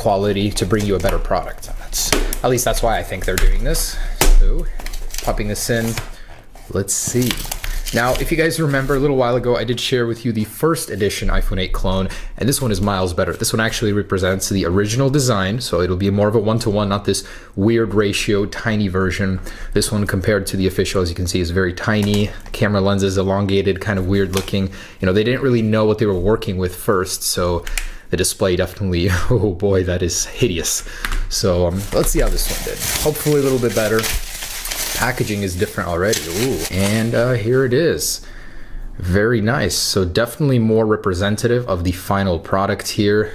quality to bring you a better product. At least that's why I think they're doing this. So, popping this in, let's see. Now, if you guys remember a little while ago, I did share with you the first edition iPhone 8 clone, and this one is miles better. This one actually represents the original design, so it'll be more of a one-to-one, not this weird ratio, tiny version. This one compared to the official, as you can see, is very tiny. Camera lens is elongated, kind of weird looking. You know, they didn't really know what they were working with first, so the display definitely, oh boy, that is hideous. So let's see how this one did. Hopefully a little bit better. Packaging is different already. Ooh. And here it is. Very nice. So definitely more representative of the final product here.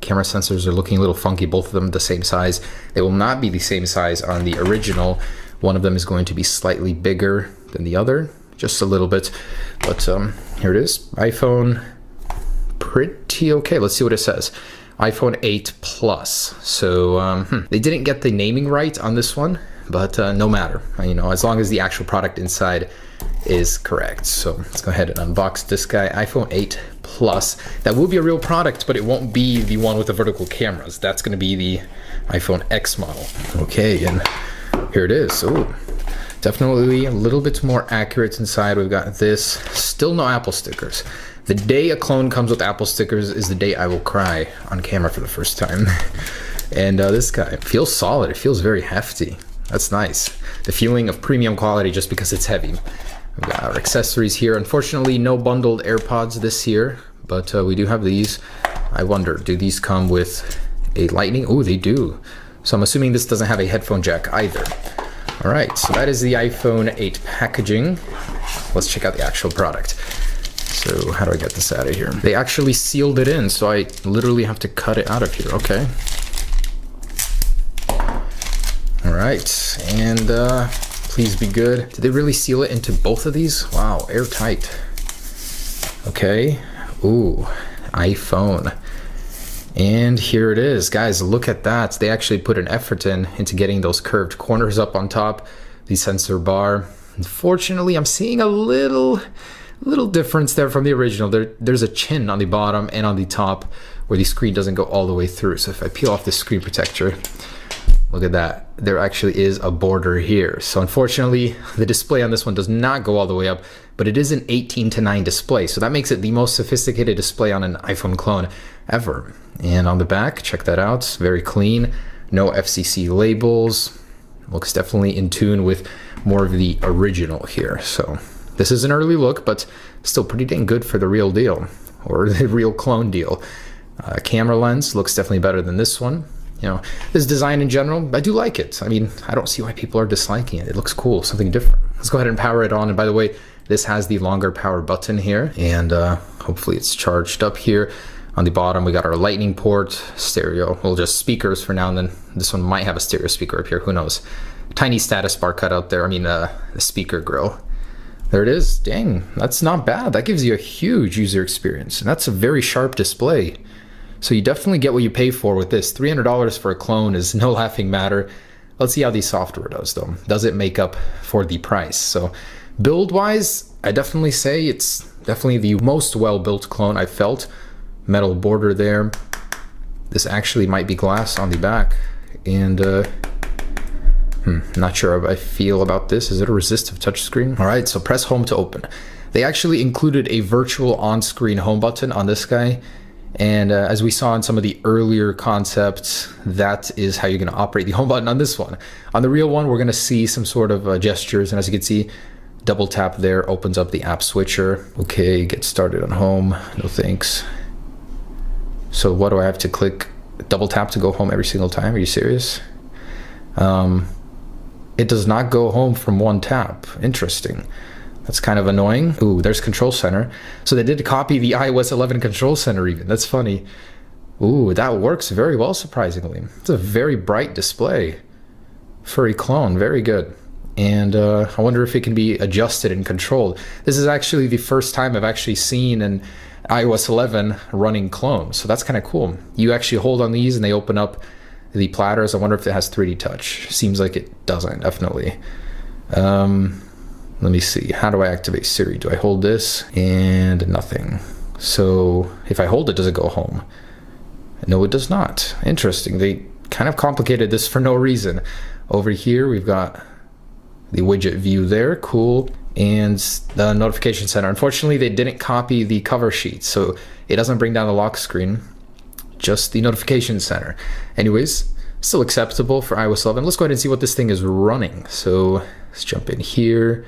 Camera sensors are looking a little funky, both of them the same size. They will not be the same size on the original. One of them is going to be slightly bigger than the other, just a little bit. But here it is. iPhone, pretty okay. Let's see what it says. iPhone 8 Plus. So they didn't get the naming right on this one, but no matter, you know, as long as the actual product inside is correct. So let's go ahead and unbox this guy, iPhone 8 Plus. That will be a real product, but it won't be the one with the vertical cameras. That's going to be the iPhone X model. Okay, and here it is. Oh, definitely a little bit more accurate inside. We've got this, still no Apple stickers. The day a clone comes with Apple stickers is the day I will cry on camera for the first time. And this guy feels solid. It feels very hefty. That's nice. The feeling of premium quality just because it's heavy. We've got our accessories here. Unfortunately, no bundled AirPods this year, but we do have these. I wonder, do these come with a lightning? Oh, they do. So I'm assuming this doesn't have a headphone jack either. All right, so that is the iPhone 8 packaging. Let's check out the actual product. So how do I get this out of here? They actually sealed it in, so I literally have to cut it out of here. Okay. All right, and please be good. Did they really seal it into both of these? Wow, airtight. Okay, ooh, iPhone. And here it is, guys, look at that. They actually put an effort into getting those curved corners up on top, the sensor bar. Unfortunately, I'm seeing a little difference there from the original. There's a chin on the bottom and on the top where the screen doesn't go all the way through. So if I peel off the screen protector, look at that. There actually is a border here. So unfortunately, the display on this one does not go all the way up, but it is an 18:9 display. So that makes it the most sophisticated display on an iPhone clone ever. And on the back, check that out. Very clean. No FCC labels. Looks definitely in tune with more of the original here. So this is an early look, but still pretty dang good for the real deal, or the real clone deal. Camera lens looks definitely better than this one. You know, this design in general, I do like it. I mean, I don't see why people are disliking it. It looks cool, something different. Let's go ahead and power it on. And by the way, this has the longer power button here, and hopefully it's charged up here. On the bottom, we got our lightning port, stereo, well, just speakers for now, and then this one might have a stereo speaker up here, who knows. Tiny status bar cut out there, I mean, the speaker grill. There it is, dang, that's not bad. That gives you a huge user experience, and that's a very sharp display. So you definitely get what you pay for with this. $300 for a clone is no laughing matter. Let's see how the software does though. Does it make up for the price? So build-wise, I definitely say it's definitely the most well-built clone I've felt. Metal border there. This actually might be glass on the back. And not sure how I feel about this. Is it a resistive touchscreen? All right, so press home to open. They actually included a virtual on-screen home button on this guy. And as we saw in some of the earlier concepts, that is how you're going to operate the home button on this one. On the real one, we're going to see some sort of gestures. And as you can see, double tap there opens up the app switcher. Okay, get started on home. No thanks. So what do I have to click? Double tap to go home every single time? Are you serious? It does not go home from one tap. Interesting. That's kind of annoying. Ooh, there's Control Center. So they did copy the iOS 11 Control Center even. That's funny. Ooh, that works very well, surprisingly. It's a very bright display for a clone. Very good. And I wonder if it can be adjusted and controlled. This is actually the first time I've actually seen an iOS 11 running clone. So that's kind of cool. You actually hold on these and they open up the platters. I wonder if it has 3D touch. Seems like it doesn't, definitely. Let me see, how do I activate Siri? Do I hold this? And nothing. So if I hold it, does it go home? No, it does not. Interesting. They kind of complicated this for no reason. Over here, we've got the widget view there. Cool. And the notification center. Unfortunately, they didn't copy the cover sheet, so it doesn't bring down the lock screen, just the notification center. Anyways, still acceptable for iOS 11. Let's go ahead and see what this thing is running. So let's jump in here.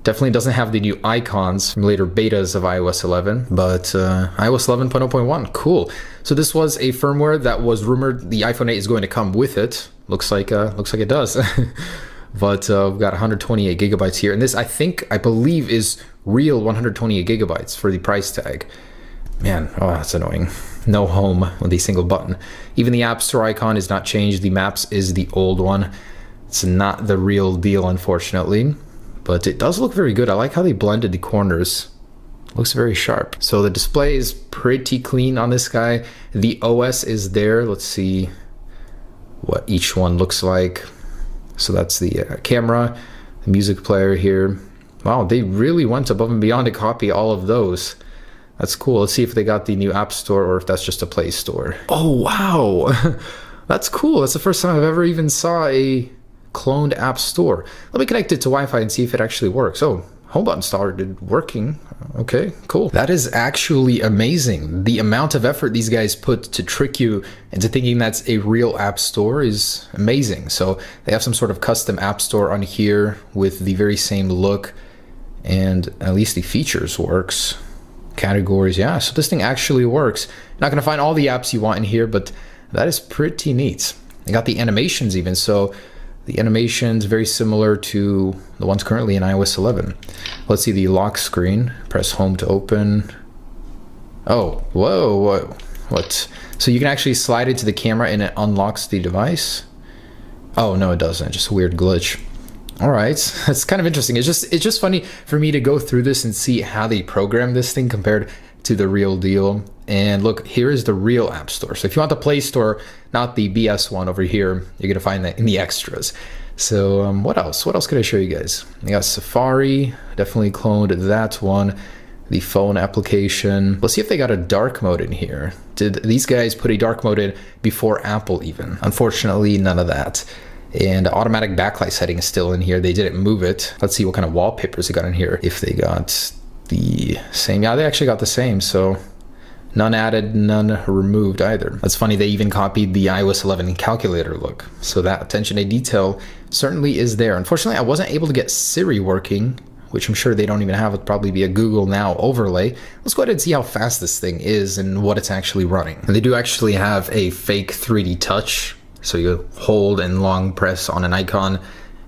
Definitely doesn't have the new icons from later betas of iOS 11, but iOS 11.0.1, cool. So this was a firmware that was rumored the iPhone 8 is going to come with it. Looks like it does. But we've got 128 gigabytes here, and this I believe is real 128 gigabytes for the price tag. Man, oh, that's annoying. No home with a single button. Even the App Store icon is not changed. The Maps is the old one. It's not the real deal, unfortunately, but it does look very good. I like how they blended the corners. Looks very sharp. So the display is pretty clean on this guy. The OS is there. Let's see what each one looks like. So that's the camera, the music player here. Wow, they really went above and beyond to copy all of those. That's cool. Let's see if they got the new App Store or if that's just a Play Store. Oh, wow. That's cool. That's the first time I've ever even saw a cloned App Store. Let me connect it to Wi-Fi and see if it actually works. Oh, home button started working. Okay, cool. That is actually amazing. The amount of effort these guys put to trick you into thinking that's a real app store is amazing. So they have some sort of custom app store on here with the very same look, and at least the features works. Categories, yeah, so this thing actually works. You're not gonna find all the apps you want in here, but that is pretty neat. They got the animations even, so the animations very similar to the ones currently in iOS 11. Let's see the lock screen. Press home to open. Oh, whoa, what? So you can actually slide into the camera and it unlocks the device? Oh, no, it doesn't, just a weird glitch. All right, that's kind of interesting. It's just funny for me to go through this and see how they program this thing compared to the real deal. And look, here is the real App Store. So if you want the Play Store, not the BS one over here, you're gonna find that in the extras. So what else? What else could I show you guys? I got Safari, definitely cloned that one. The phone application. Let's see if they got a dark mode in here. Did these guys put a dark mode in before Apple even? Unfortunately, none of that. And automatic backlight setting is still in here. They didn't move it. Let's see what kind of wallpapers they got in here. If they got the same. Yeah, they actually got the same. So none added, none removed either. That's funny, they even copied the iOS 11 calculator look. So that attention to detail certainly is there. Unfortunately, I wasn't able to get Siri working, which I'm sure they don't even have. It'd probably be a Google Now overlay. Let's go ahead and see how fast this thing is and what it's actually running. And they do actually have a fake 3D touch. So you hold and long press on an icon.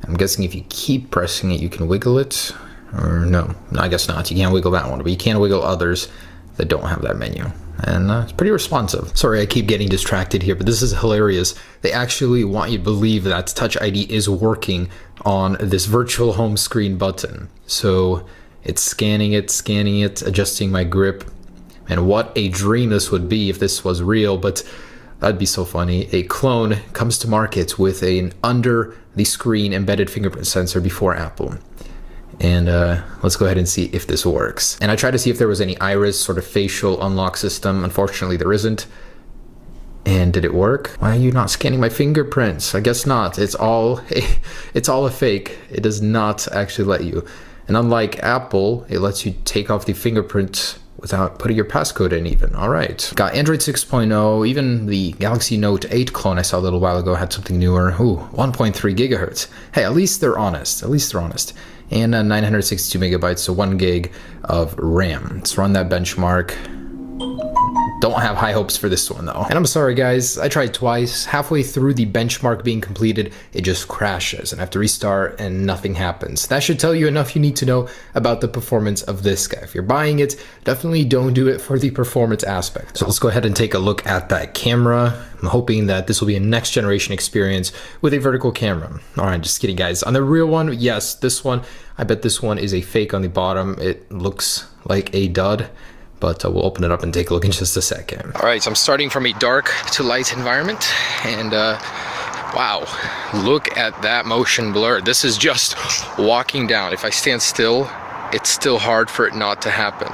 I'm guessing if you keep pressing it, you can wiggle it. Or no, I guess not. You can't wiggle that one, but you can wiggle others that don't have that menu. And it's pretty responsive. Sorry, I keep getting distracted here, but this is hilarious. They actually want you to believe that Touch ID is working on this virtual home screen button. So it's scanning it, adjusting my grip. And what a dream this would be if this was real, but that'd be so funny. A clone comes to market with an under the screen embedded fingerprint sensor before Apple. And let's go ahead and see if this works. And I tried to see if there was any iris sort of facial unlock system. Unfortunately, there isn't. And did it work? Why are you not scanning my fingerprints? I guess not. It's all a fake. It does not actually let you. And unlike Apple, it lets you take off the fingerprint without putting your passcode in even. All right. Got Android 6.0. Even the Galaxy Note 8 clone I saw a little while ago had something newer. Ooh, 1.3 gigahertz. Hey, at least they're honest. At least they're honest. And 962 megabytes, so 1 gig of RAM. Let's run that benchmark. Don't have high hopes for this one though. And I'm sorry guys, I tried twice. Halfway through the benchmark being completed, it just crashes and I have to restart and nothing happens. That should tell you enough you need to know about the performance of this guy. If you're buying it, definitely don't do it for the performance aspect. So let's go ahead and take a look at that camera. I'm hoping that this will be a next generation experience with a vertical camera. All right, just kidding guys. On the real one, yes, this one, I bet this one is a fake on the bottom. It looks like a dud. But we'll open it up and take a look in just a second. All right, so I'm starting from a dark to light environment, and wow, look at that motion blur. This is just walking down. If I stand still, it's still hard for it not to happen.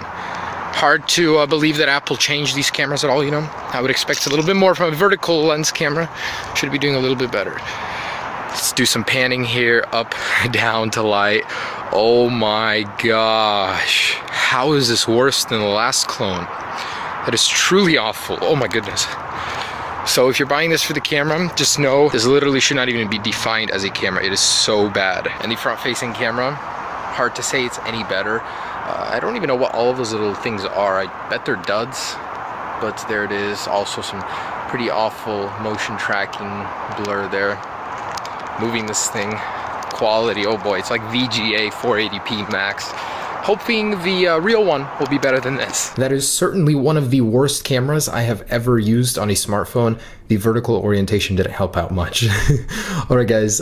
Hard to believe that Apple changed these cameras at all, you know. I would expect a little bit more from a vertical lens camera. Should be doing a little bit better. Let's do some panning here, up, down to light. Oh my gosh. How is this worse than the last clone? That is truly awful. Oh my goodness. So if you're buying this for the camera, just know this literally should not even be defined as a camera. It is so bad. And the front-facing camera, hard to say it's any better. I don't even know what all of those little things are. I bet they're duds, but there it is. Also some pretty awful motion tracking blur there. Moving this thing, quality, oh boy, it's like VGA 480p max. Hoping the real one will be better than this. That is certainly one of the worst cameras I have ever used on a smartphone. The vertical orientation didn't help out much. Alright guys,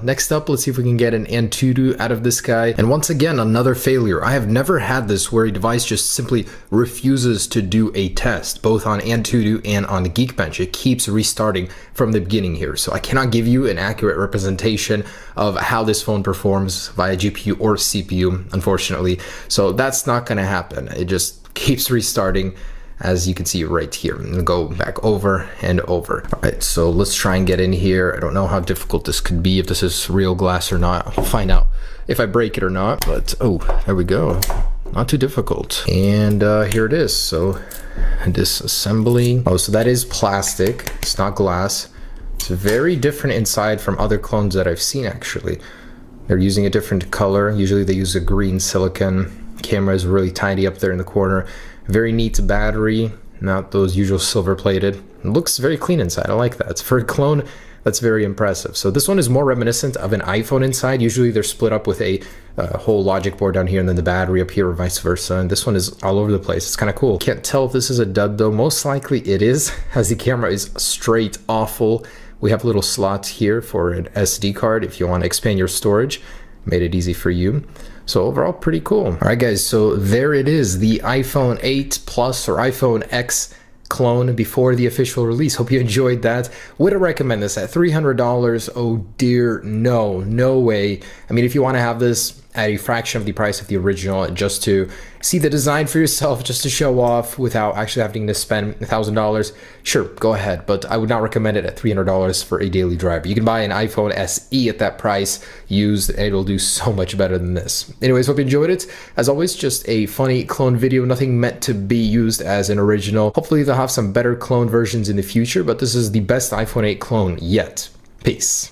next up, let's see if we can get an Antutu out of this guy. And once again, another failure. I have never had this where a device just simply refuses to do a test, both on Antutu and on Geekbench. It keeps restarting from the beginning here. So I cannot give you an accurate representation of how this phone performs via GPU or CPU, unfortunately. So that's not gonna happen. It just keeps restarting, as you can see right here, and go back over and over. All right, so let's try and get in here. I don't know how difficult this could be, if this is real glass or not. I'll find out if I break it or not, but oh, there we go. Not too difficult. And here it is. So disassembly. Oh, so that is plastic. It's not glass. It's very different inside from other clones that I've seen, actually. They're using a different color. Usually they use a green silicon. Camera is really tiny up there in the corner. Very neat battery, not those usual silver plated. It looks very clean inside. I like that. For a clone, that's very impressive. So this one is more reminiscent of an iPhone inside. Usually they're split up with a whole logic board down here and then the battery up here, or vice versa. And this one is all over the place. It's kind of cool. Can't tell if this is a dud though. Most likely it is, as the camera is straight awful. We have little slots here for an SD card if you want to expand your storage. Made it easy for you. So overall, pretty cool. All right, guys, so there it is, the iPhone 8 Plus or iPhone X clone before the official release. Hope you enjoyed that. Would I recommend this at $300? Oh dear, no way. I mean, if you want to have this at a fraction of the price of the original, just to see the design for yourself, just to show off without actually having to spend $1,000, sure, go ahead. But I would not recommend it at $300 for a daily driver. You can buy an iPhone SE at that price used, and it'll do so much better than this. Anyways, hope you enjoyed it. As always, just a funny clone video, nothing meant to be used as an original. Hopefully they'll have some better clone versions in the future, but this is the best iPhone 8 clone yet. Peace.